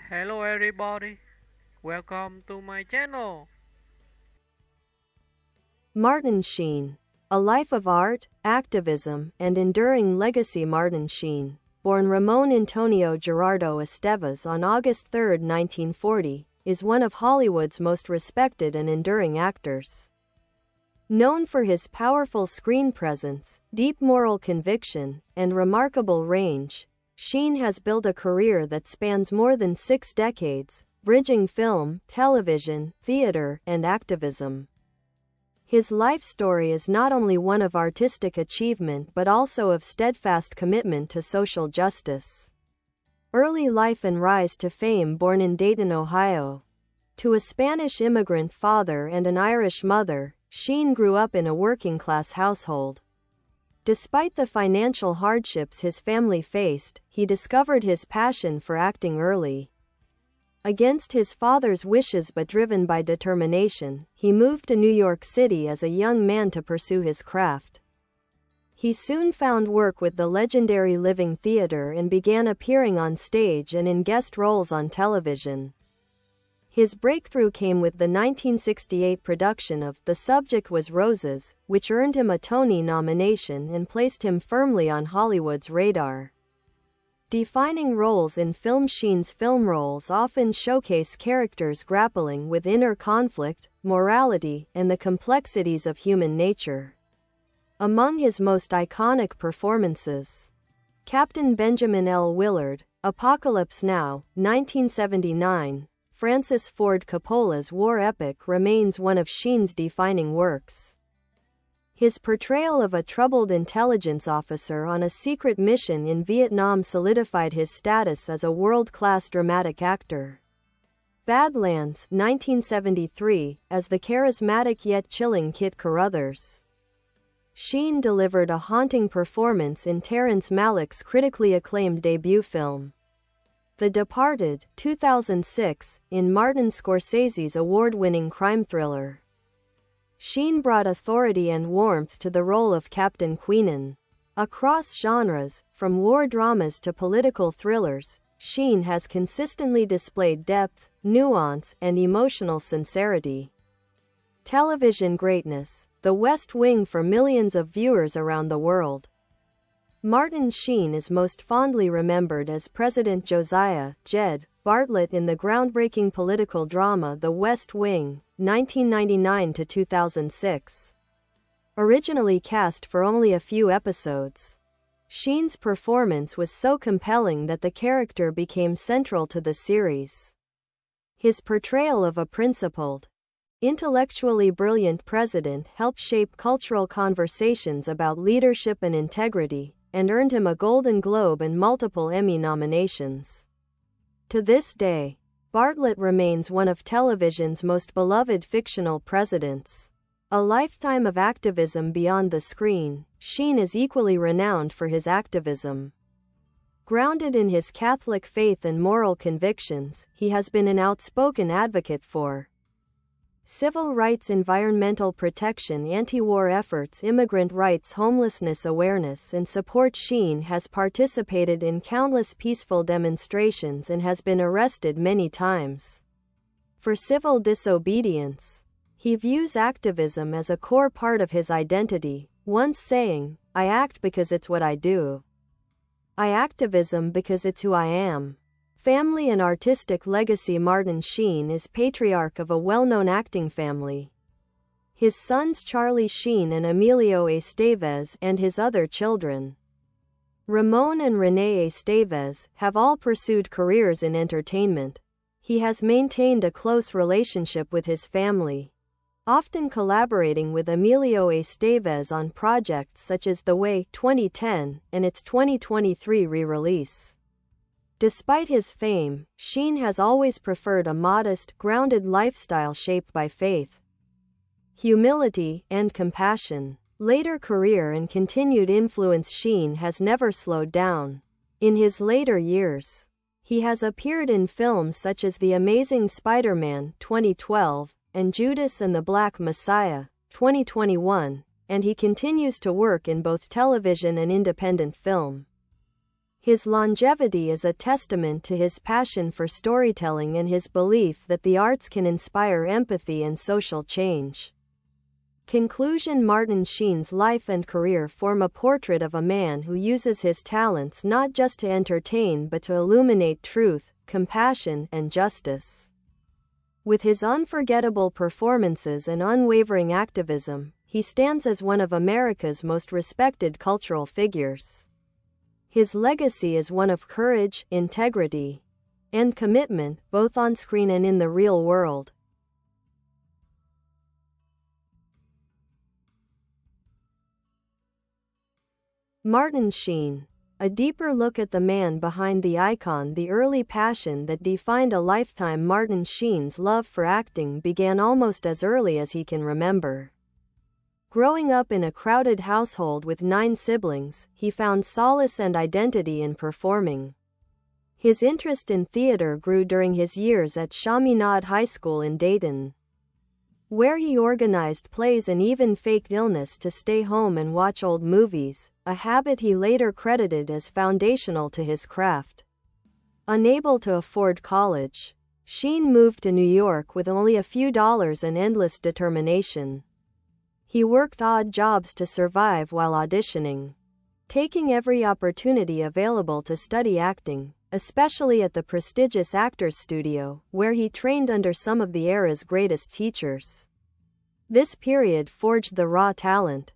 Hello everybody, welcome to my channel. Martin Sheen. A life of art, activism, and enduring legacy. Martin Sheen, born Ramón Antonio Gerardo Estévez on August 3, 1940, is one of Hollywood's most respected and enduring actors. Known for his powerful screen presence, deep moral conviction, and remarkable range, Sheen has built a career that spans more than 6 decades, bridging film, television, theater, and activism. His life story is not only one of artistic achievement but also of steadfast commitment to social justice. Early life and rise to fame. Born in Dayton, Ohio, to a Spanish immigrant father and an Irish mother, Sheen grew up in a working-class household. Despite the financial hardships his family faced, he discovered his passion for acting early. Against his father's wishes but driven by determination, he moved to New York City as a young man to pursue his craft. He soon found work with the legendary Living Theater and began appearing on stage and in guest roles on television. His breakthrough came with the 1968 production of The Subject Was Roses, which earned him a Tony nomination and placed him firmly on Hollywood's radar. Defining roles in film. Sheen's film roles often showcase characters grappling with inner conflict, morality, and the complexities of human nature. Among his most iconic performances, Captain Benjamin L. Willard, Apocalypse Now, 1979, Francis Ford Coppola's war epic, remains one of Sheen's defining works. His portrayal of a troubled intelligence officer on a secret mission in Vietnam solidified his status as a world-class dramatic actor. Badlands, 1973, as the charismatic yet chilling Kit Carruthers. Sheen delivered a haunting performance in Terrence Malick's critically acclaimed debut film, The Departed, 2006, in Martin Scorsese's award-winning crime thriller. Sheen brought authority and warmth to the role of Captain Queenan. Across genres, from war dramas to political thrillers, Sheen has consistently displayed depth, nuance, and emotional sincerity. Television greatness. The West Wing for millions of viewers around the world. Martin Sheen is most fondly remembered as President Josiah Jed Bartlet in the groundbreaking political drama The West Wing, 1999 to 2006. Originally cast for only a few episodes, Sheen's performance was so compelling that the character became central to the series. His portrayal of a principled, intellectually brilliant president helped shape cultural conversations about leadership and integrity, and earned him a Golden Globe and multiple Emmy nominations. To this day, Bartlet remains one of television's most beloved fictional presidents. A lifetime of activism beyond the screen, Sheen is equally renowned for his activism. Grounded in his Catholic faith and moral convictions, he has been an outspoken advocate for civil rights, environmental protection, anti-war efforts, immigrant rights, homelessness awareness, and support. Sheen has participated in countless peaceful demonstrations and has been arrested many times for civil disobedience. He views activism as a core part of his identity, once saying, "I act because it's what I do. I activism because it's who I am." Family and artistic legacy. Martin Sheen is patriarch of a well-known acting family. His sons Charlie Sheen and Emilio Estévez and his other children, Ramón and Renee Estévez, have all pursued careers in entertainment. He has maintained a close relationship with his family, often collaborating with Emilio Estévez on projects such as The Way, 2010, and its 2023 re-release. Despite his fame, Sheen has always preferred a modest, grounded lifestyle shaped by faith, humility, and compassion. Later career and continued influence. Sheen has never slowed down. In his later years, he has appeared in films such as The Amazing Spider-Man, 2012, and Judas and the Black Messiah, 2021, and he continues to work in both television and independent film. His longevity is a testament to his passion for storytelling and his belief that the arts can inspire empathy and social change. Conclusion: Martin Sheen's life and career form a portrait of a man who uses his talents not just to entertain but to illuminate truth, compassion, and justice. With his unforgettable performances and unwavering activism, he stands as one of America's most respected cultural figures. His legacy is one of courage, integrity, and commitment, both on screen and in the real world. Martin Sheen. A deeper look at the man behind the icon. The early passion that defined a lifetime. Martin Sheen's love for acting began almost as early as he can remember. Growing up in a crowded household with 9 siblings, he found solace and identity in performing. His interest in theater grew during his years at Chaminade High School in Dayton, where he organized plays and even faked illness to stay home and watch old movies, a habit he later credited as foundational to his craft. Unable to afford college, Sheen moved to New York with only a few dollars and endless determination. He worked odd jobs to survive while auditioning, taking every opportunity available to study acting, especially at the prestigious Actors Studio, where he trained under some of the era's greatest teachers. This period forged the raw talent,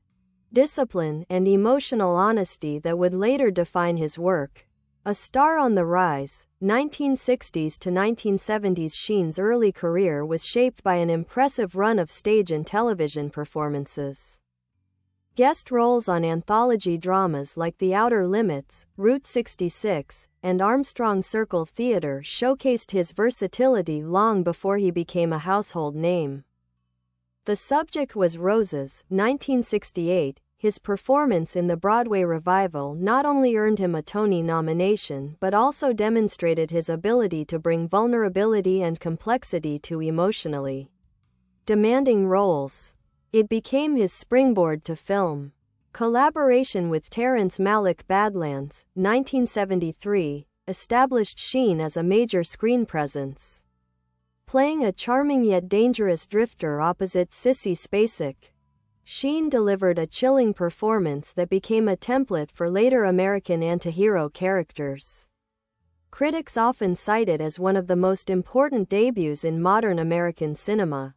discipline, and emotional honesty that would later define his work. A star on the rise, 1960s to 1970s. Sheen's early career was shaped by an impressive run of stage and television performances. Guest roles on anthology dramas like The Outer Limits, Route 66, and Armstrong Circle Theater showcased his versatility long before he became a household name. The Subject Was Roses, 1968. His performance in the Broadway revival not only earned him a Tony nomination but also demonstrated his ability to bring vulnerability and complexity to emotionally demanding roles. It became his springboard to film. Collaboration with Terrence Malick. Badlands, 1973, established Sheen as a major screen presence, playing a charming yet dangerous drifter opposite Sissy Spacek. Sheen delivered a chilling performance that became a template for later American antihero characters. Critics often cite it as one of the most important debuts in modern American cinema.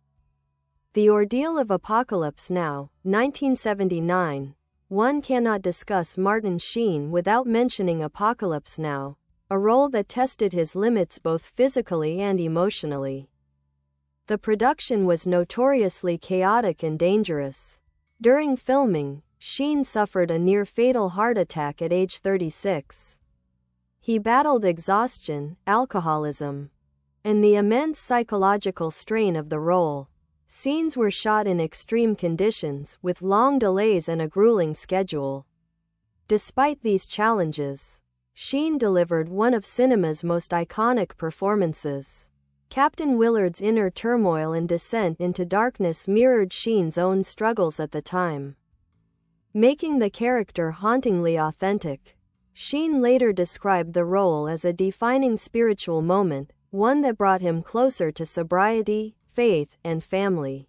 The Ordeal of Apocalypse Now, 1979. One cannot discuss Martin Sheen without mentioning Apocalypse Now, a role that tested his limits both physically and emotionally. The production was notoriously chaotic and dangerous. During filming, Sheen suffered a near-fatal heart attack at age 36. He battled exhaustion, alcoholism, and the immense psychological strain of the role. Scenes were shot in extreme conditions, with long delays and a grueling schedule. Despite these challenges, Sheen delivered one of cinema's most iconic performances. Captain Willard's inner turmoil and descent into darkness mirrored Sheen's own struggles at the time, making the character hauntingly authentic. Sheen later described the role as a defining spiritual moment, one that brought him closer to sobriety, faith, and family.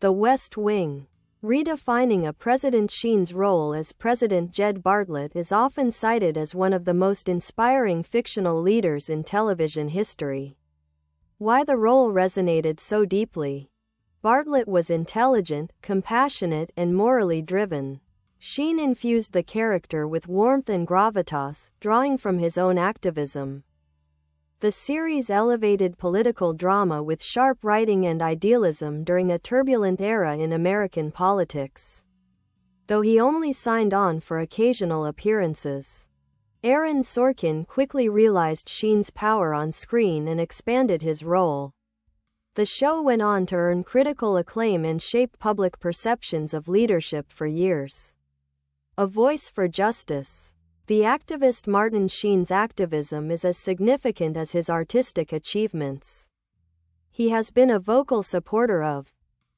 The West Wing. Redefining a president. Sheen's role as President Jed Bartlet is often cited as one of the most inspiring fictional leaders in television history. Why the role resonated so deeply? Bartlet was intelligent, compassionate, and morally driven. Sheen infused the character with warmth and gravitas, drawing from his own activism. The series elevated political drama with sharp writing and idealism during a turbulent era in American politics. Though he only signed on for occasional appearances, Aaron Sorkin quickly realized Sheen's power on screen and expanded his role. The show went on to earn critical acclaim and shape public perceptions of leadership for years. A voice for justice. The activist Martin Sheen's activism is as significant as his artistic achievements. He has been a vocal supporter of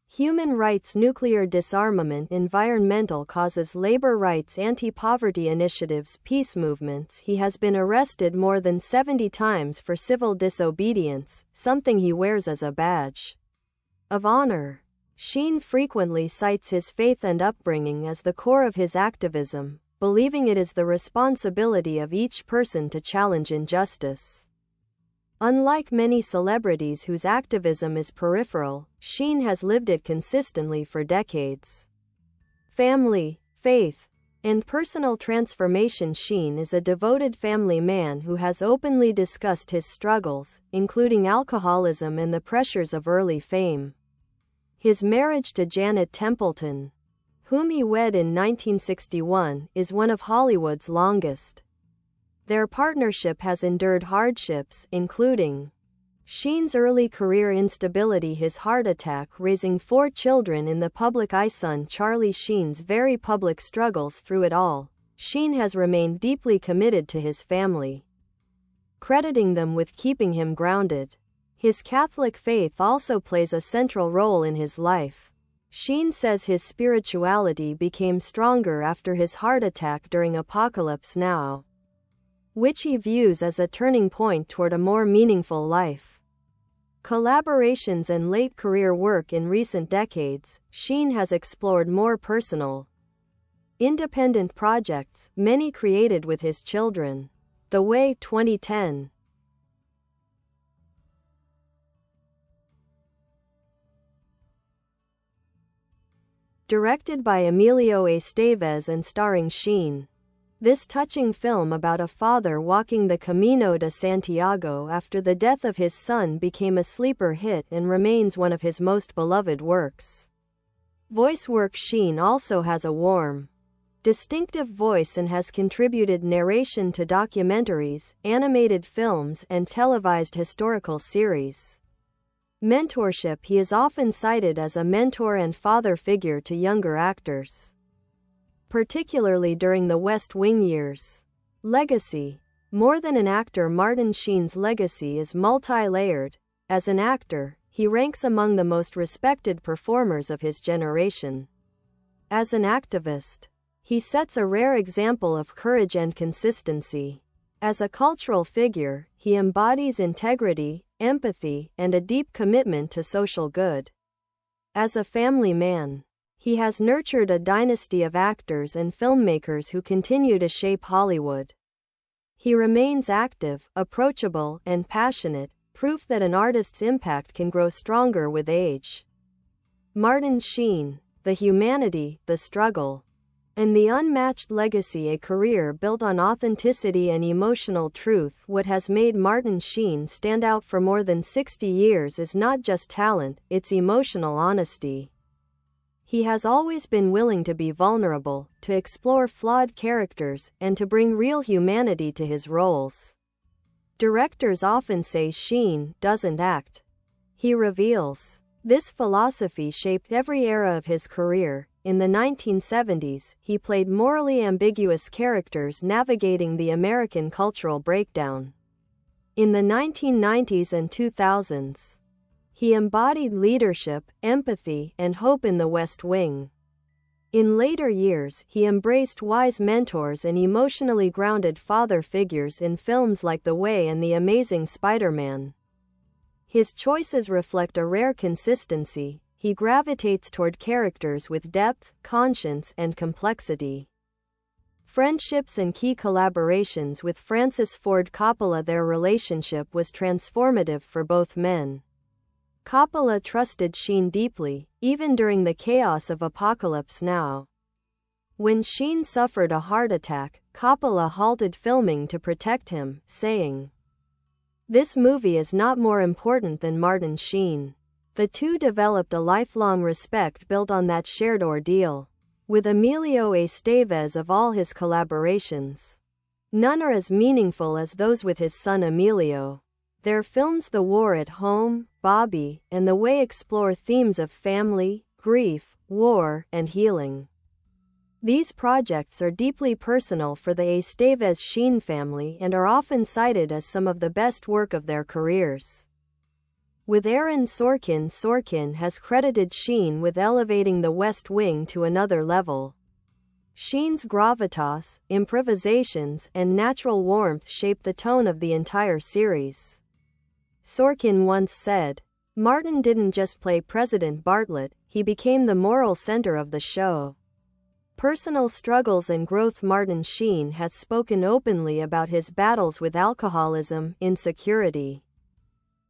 Human rights, nuclear disarmament, environmental causes, labor rights, anti-poverty initiatives, peace movements. He has been arrested more than 70 times for civil disobedience, something he wears as a badge of honor. Sheen frequently cites his faith and upbringing as the core of his activism, believing it is the responsibility of each person to challenge injustice. Unlike many celebrities whose activism is peripheral, Sheen has lived it consistently for decades. Family, faith, and personal transformation. Sheen is a devoted family man who has openly discussed his struggles, including alcoholism and the pressures of early fame. His marriage to Janet Templeton, whom he wed in 1961, is one of Hollywood's longest. Their partnership has endured hardships, including Sheen's early career instability, his heart attack, raising 4 children in the public eye, son Charlie Sheen's very public struggles. Through it all, Sheen has remained deeply committed to his family, crediting them with keeping him grounded. His Catholic faith also plays a central role in his life. Sheen says his spirituality became stronger after his heart attack during Apocalypse Now, which he views as a turning point toward a more meaningful life. Collaborations and late career work. In recent decades, Sheen has explored more personal, independent projects, many created with his children. The Way, 2010. Directed by Emilio Estevez and starring Sheen. This touching film about a father walking the Camino de Santiago after the death of his son became a sleeper hit and remains one of his most beloved works. Voice work. Sheen also has a warm, distinctive voice and has contributed narration to documentaries, animated films, and televised historical series. Mentorship. He is often cited as a mentor and father figure to younger actors, particularly during the West Wing years. Legacy. More than an actor, Martin Sheen's legacy is multi-layered. As an actor, he ranks among the most respected performers of his generation. As an activist, he sets a rare example of courage and consistency. As a cultural figure, he embodies integrity, empathy, and a deep commitment to social good. As a family man, he has nurtured a dynasty of actors and filmmakers who continue to shape Hollywood. He remains active, approachable, and passionate, proof that an artist's impact can grow stronger with age. Martin Sheen, the humanity, the struggle, and the unmatched legacy. A career built on authenticity and emotional truth. What has made Martin Sheen stand out for more than 60 years is not just talent, it's emotional honesty. He has always been willing to be vulnerable, to explore flawed characters, and to bring real humanity to his roles. Directors often say Sheen doesn't act, he reveals. This philosophy shaped every era of his career. In the 1970s, he played morally ambiguous characters navigating the American cultural breakdown. In the 1990s and 2000s, he embodied leadership, empathy, and hope in The West Wing. In later years, he embraced wise mentors and emotionally grounded father figures in films like The Way and The Amazing Spider-Man. His choices reflect a rare consistency. He gravitates toward characters with depth, conscience, and complexity. Friendships and key collaborations with Francis Ford Coppola. Their relationship was transformative for both men. Coppola trusted Sheen deeply, even during the chaos of Apocalypse Now. When Sheen suffered a heart attack, Coppola halted filming to protect him, saying, "This movie is not more important than Martin Sheen." The two developed a lifelong respect built on that shared ordeal. With Emilio Estevez, of all his collaborations, none are as meaningful as those with his son Emilio. Their films The War at Home, Bobby, and The Way explore themes of family, grief, war, and healing. These projects are deeply personal for the Estevez-Sheen family and are often cited as some of the best work of their careers. With Aaron Sorkin, Sorkin has credited Sheen with elevating The West Wing to another level. Sheen's gravitas, improvisations, and natural warmth shape the tone of the entire series. Sorkin once said, "Martin didn't just play President Bartlett, he became the moral center of the show." Personal struggles and growth. Martin Sheen has spoken openly about his battles with alcoholism, insecurity,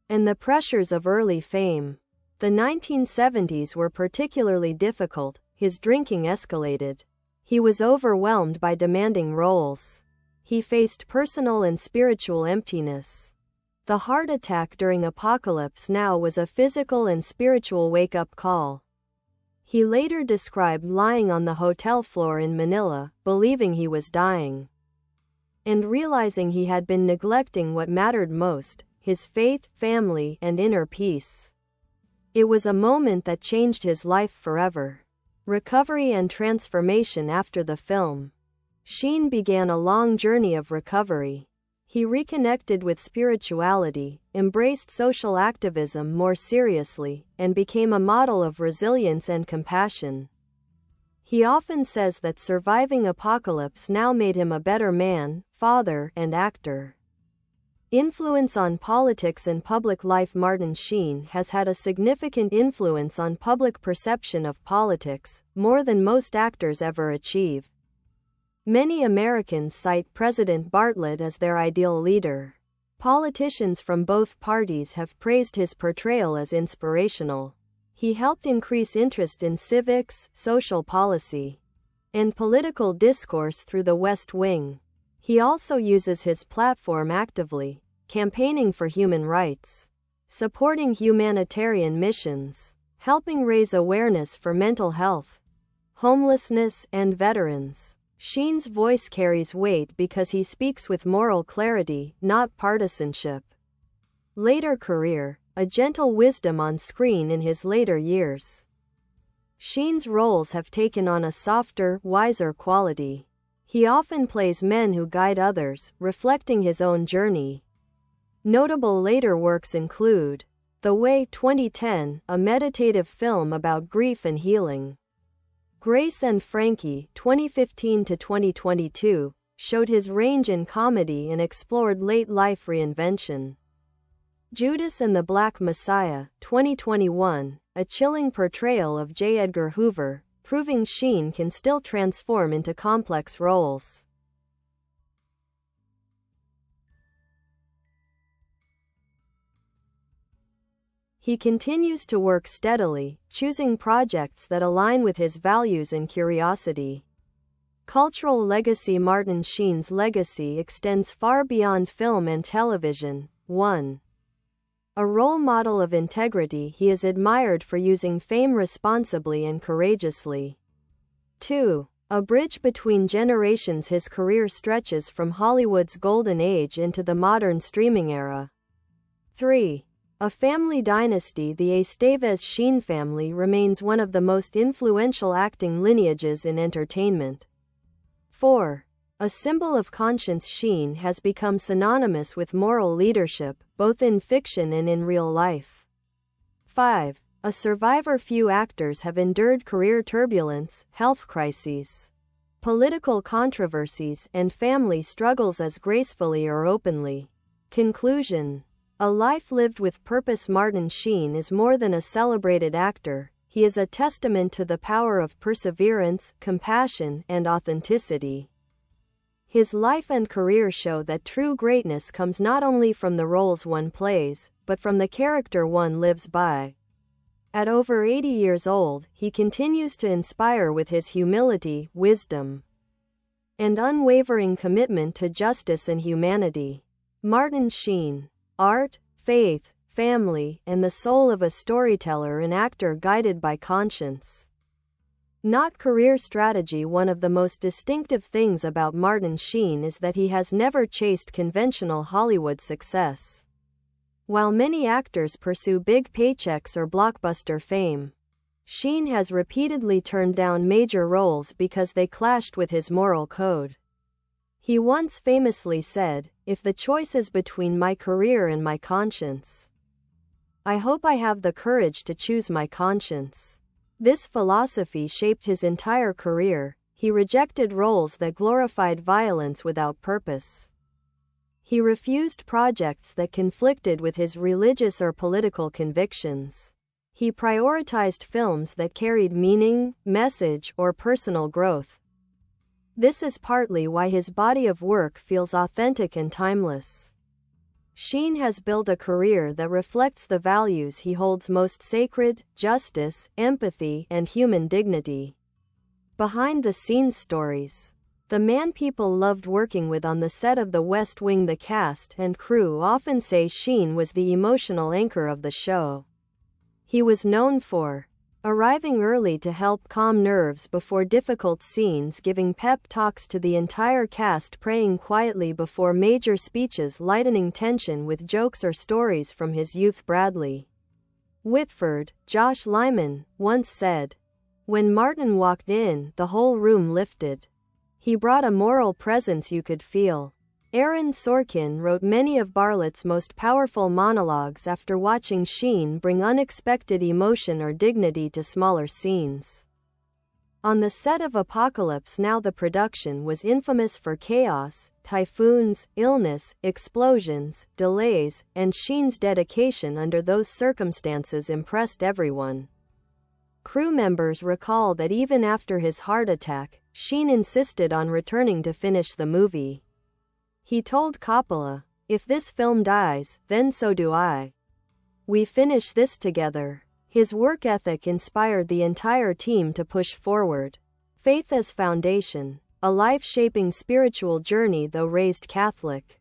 and the pressures of early fame. The 1970s were particularly difficult. His drinking escalated. He was overwhelmed by demanding roles. He faced personal and spiritual emptiness. The heart attack during Apocalypse Now was a physical and spiritual wake-up call. He later described lying on the hotel floor in Manila, believing he was dying, and realizing he had been neglecting what mattered most: his faith, family, and inner peace. It was a moment that changed his life forever. Recovery and transformation. After the film, Sheen began a long journey of recovery. He reconnected with spirituality, embraced social activism more seriously, and became a model of resilience and compassion. He often says that surviving Apocalypse Now made him a better man, father, and actor. Influence on politics and public life. Martin Sheen has had a significant influence on public perception of politics, more than most actors ever achieve. Many Americans cite President Bartlett as their ideal leader. Politicians from both parties have praised his portrayal as inspirational. He helped increase interest in civics, social policy, and political discourse through The West Wing. He also uses his platform actively, campaigning for human rights, supporting humanitarian missions, helping raise awareness for mental health, homelessness, and veterans. Sheen's voice carries weight because he speaks with moral clarity, not partisanship. Later career, a gentle wisdom on screen. In his later years, Sheen's roles have taken on a softer, wiser quality. He often plays men who guide others, reflecting his own journey. Notable later works include The Way 2010, a meditative film about grief and healing. Grace and Frankie 2015 to 2022 showed his range in comedy and explored late-life reinvention. Judas and the Black Messiah 2021, a chilling portrayal of J. Edgar Hoover, proving Sheen can still transform into complex roles. He continues to work steadily, choosing projects that align with his values and curiosity. Cultural legacy. Martin Sheen's legacy extends far beyond film and television. 1. A role model of integrity. He is admired for using fame responsibly and courageously. 2. A bridge between generations. His career stretches from Hollywood's golden age into the modern streaming era. 3. A family dynasty. The Estévez-Sheen family remains one of the most influential acting lineages in entertainment. 4. A symbol of conscience. Sheen has become synonymous with moral leadership, both in fiction and in real life. 5. A survivor. Few actors have endured career turbulence, health crises, political controversies, and family struggles as gracefully or openly. Conclusion. A life lived with purpose. Martin Sheen is more than a celebrated actor. He is a testament to the power of perseverance, compassion, and authenticity. His life and career show that true greatness comes not only from the roles one plays, but from the character one lives by. At over 80 years old, he continues to inspire with his humility, wisdom, and unwavering commitment to justice and humanity. Martin Sheen. Art, faith, family, and the soul of a storyteller and actor guided by conscience, not career strategy. One of the most distinctive things about Martin Sheen is that he has never chased conventional Hollywood success. While many actors pursue big paychecks or blockbuster fame, Sheen has repeatedly turned down major roles because they clashed with his moral code. He once famously said, "If the choice is between my career and my conscience, I hope I have the courage to choose my conscience. This philosophy shaped his entire career. He rejected roles that glorified violence without purpose. He refused projects that conflicted with his religious or political convictions. He prioritized films that carried meaning, message, or personal growth. This is partly why his body of work feels authentic and timeless. Sheen has built a career that reflects the values he holds most sacred: justice, empathy, and human dignity. Behind-the-scenes stories. The man people loved working with on the set of The West Wing. The cast and crew often say Sheen was the emotional anchor of the show. He was known for arriving early to help calm nerves before difficult scenes, giving pep talks to the entire cast, praying quietly before major speeches, lightening tension with jokes or stories from his youth. Bradley Whitford, Josh Lyman, once said, "When Martin walked in, the whole room lifted. He brought a moral presence you could feel." Aaron Sorkin wrote many of Bartlett's most powerful monologues after watching Sheen bring unexpected emotion or dignity to smaller scenes. On the set of Apocalypse Now, the production was infamous for chaos, typhoons, illness, explosions, delays, and Sheen's dedication under those circumstances impressed everyone. Crew members recall that even after his heart attack, Sheen insisted on returning to finish the movie. He told Coppola, "If this film dies, then so do I. We finish this together." His work ethic inspired the entire team to push forward. Faith as foundation, a life-shaping spiritual journey. Though raised Catholic,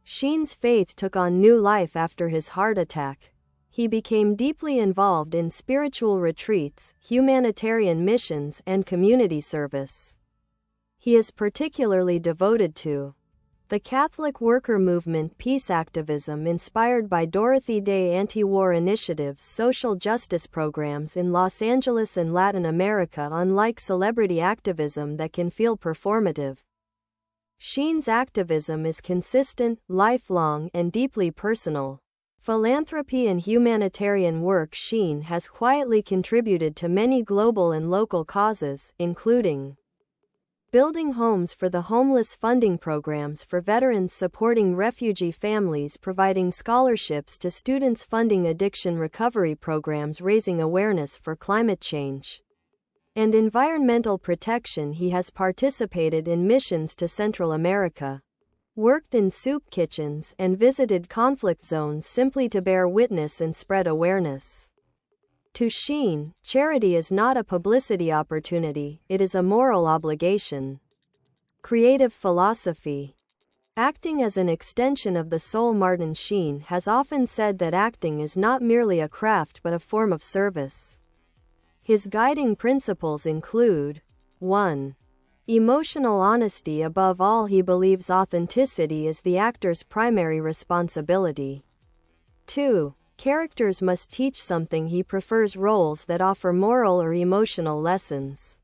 Sheen's faith took on new life after his heart attack. He became deeply involved in spiritual retreats, humanitarian missions, and community service. He is particularly devoted to the Catholic worker movement, peace activism inspired by Dorothy Day, anti-war initiatives, social justice programs in Los Angeles and Latin America. Unlike celebrity activism that can feel performative, Sheen's activism is consistent, lifelong, and deeply personal. Philanthropy and humanitarian work. Sheen has quietly contributed to many global and local causes, including building homes for the homeless, funding programs for veterans, supporting refugee families, providing scholarships to students, funding addiction recovery programs, raising awareness for climate change and environmental protection. He has participated in missions to Central America, worked in soup kitchens, and visited conflict zones simply to bear witness and spread awareness. To Sheen, charity is not a publicity opportunity, it is a moral obligation. Creative philosophy. Acting as an extension of the soul. Martin Sheen has often said that acting is not merely a craft but a form of service. His guiding principles include: 1. Emotional honesty. Above all, he believes authenticity is the actor's primary responsibility. 2. Characters must teach something. He prefers roles that offer moral or emotional lessons.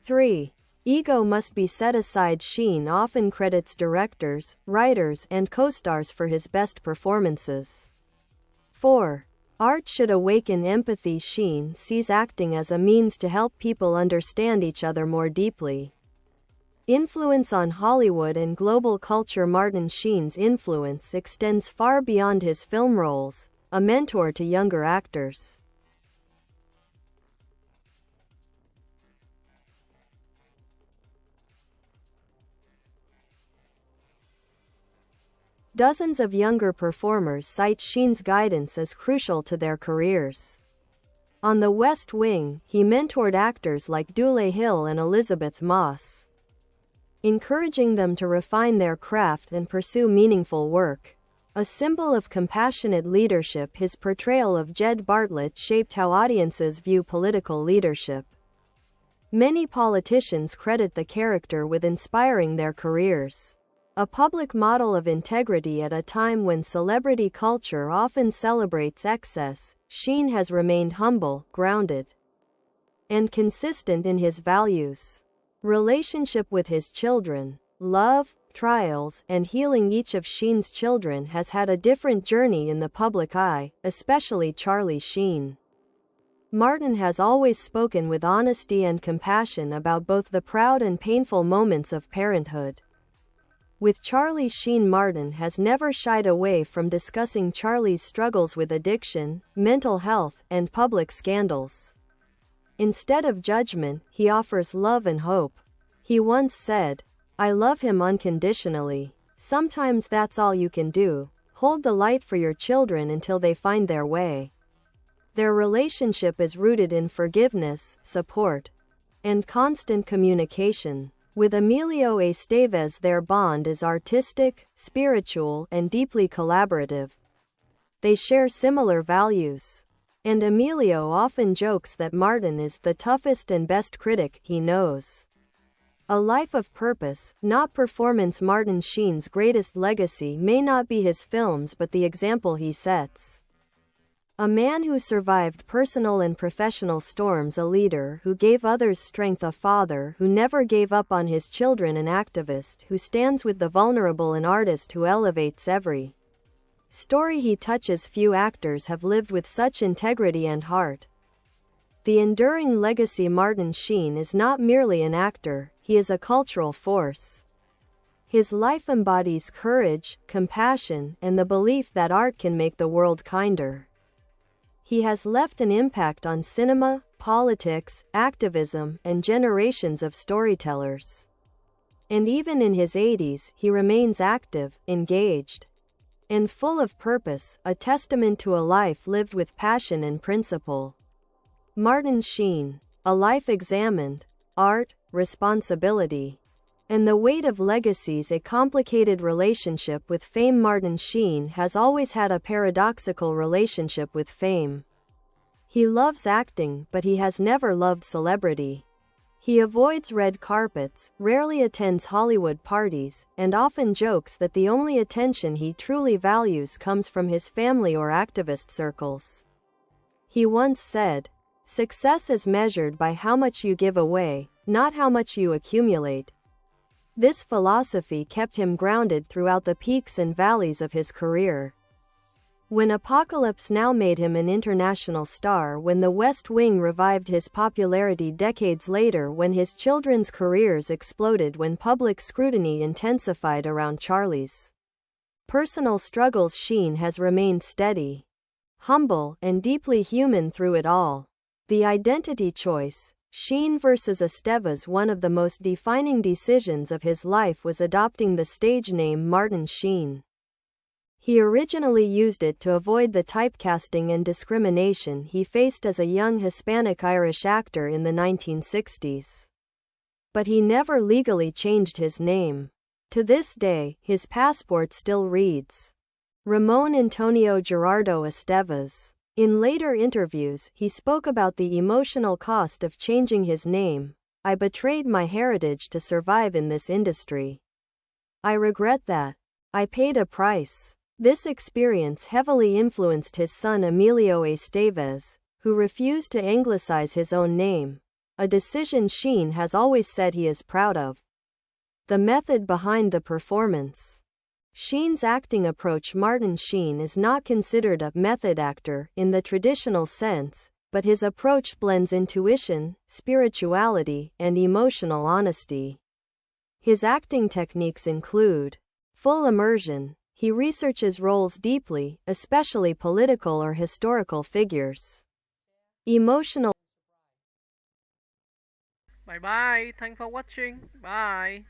3. Ego must be set aside. Sheen often credits directors, writers, and co-stars for his best performances. 4. Art should awaken empathy. Sheen sees acting as a means to help people understand each other more deeply. Influence on Hollywood and global culture. Martin Sheen's influence extends far beyond his film roles, a mentor to younger actors. Dozens of younger performers cite Sheen's guidance as crucial to their careers. On The West Wing, he mentored actors like Dule Hill and Elizabeth Moss, encouraging them to refine their craft and pursue meaningful work. A symbol of compassionate leadership, his portrayal of Jed Bartlett shaped how audiences view political leadership. Many politicians credit the character with inspiring their careers. A public model of integrity at a time when celebrity culture often celebrates excess, Sheen has remained humble, grounded, and consistent in his values. Relationship with his children. Love, trials, and healing each of Sheen's children has had a different journey in the public eye, especially Charlie Sheen. Martin has always spoken with honesty and compassion about both the proud and painful moments of parenthood. With Charlie Sheen, Martin has never shied away from discussing Charlie's struggles with addiction, mental health, and public scandals. Instead of judgment, he offers love and hope. He once said, "I love him unconditionally. Sometimes that's all you can do. Hold the light for your children until they find their way." Their relationship is rooted in forgiveness, support, and constant communication. With Emilio Estévez, their bond is artistic, spiritual, and deeply collaborative. They share similar values. And Emilio often jokes that Martin is the toughest and best critic he knows. A life of purpose, not performance. Martin Sheen's greatest legacy may not be his films but the example he sets. A man who survived personal and professional storms, a leader who gave others strength, a father who never gave up on his children, an activist who stands with the vulnerable, an artist who elevates every story he touches. Few actors have lived with such integrity and heart. The enduring legacy. Martin Sheen is not merely an actor, he is a cultural force. His life embodies courage, compassion, and the belief that art can make the world kinder. He has left an impact on cinema, politics, activism, and generations of storytellers. And even in his 80s, he remains active, engaged, and full of purpose, a testament to a life lived with passion and principle. Martin Sheen, a life examined, art, responsibility, and the weight of legacies, a complicated relationship with fame. Martin Sheen has always had a paradoxical relationship with fame. He loves acting, but he has never loved celebrity. He avoids red carpets, rarely attends Hollywood parties, and often jokes that the only attention he truly values comes from his family or activist circles. He once said, "Success is measured by how much you give away, not how much you accumulate." This philosophy kept him grounded throughout the peaks and valleys of his career. When Apocalypse Now made him an international star, when The West Wing revived his popularity decades later, when his children's careers exploded, when public scrutiny intensified around Charlie's personal struggles, Sheen has remained steady, humble, and deeply human through it all. The identity choice, Sheen versus Estévez. One of the most defining decisions of his life was adopting the stage name Martin Sheen. He originally used it to avoid the typecasting and discrimination he faced as a young Hispanic-Irish actor in the 1960s. But he never legally changed his name. To this day, his passport still reads Ramón Antonio Gerardo Estévez. In later interviews, he spoke about the emotional cost of changing his name. "I betrayed my heritage to survive in this industry. I regret that. I paid a price." This experience heavily influenced his son Emilio Estévez, who refused to anglicize his own name, a decision Sheen has always said he is proud of. The method behind the performance. Sheen's acting approach. Martin Sheen is not considered a method actor in the traditional sense, but his approach blends intuition, spirituality, and emotional honesty. His acting techniques include full immersion. He researches roles deeply, especially political or historical figures. Emotional. Bye bye. Thanks for watching. Bye.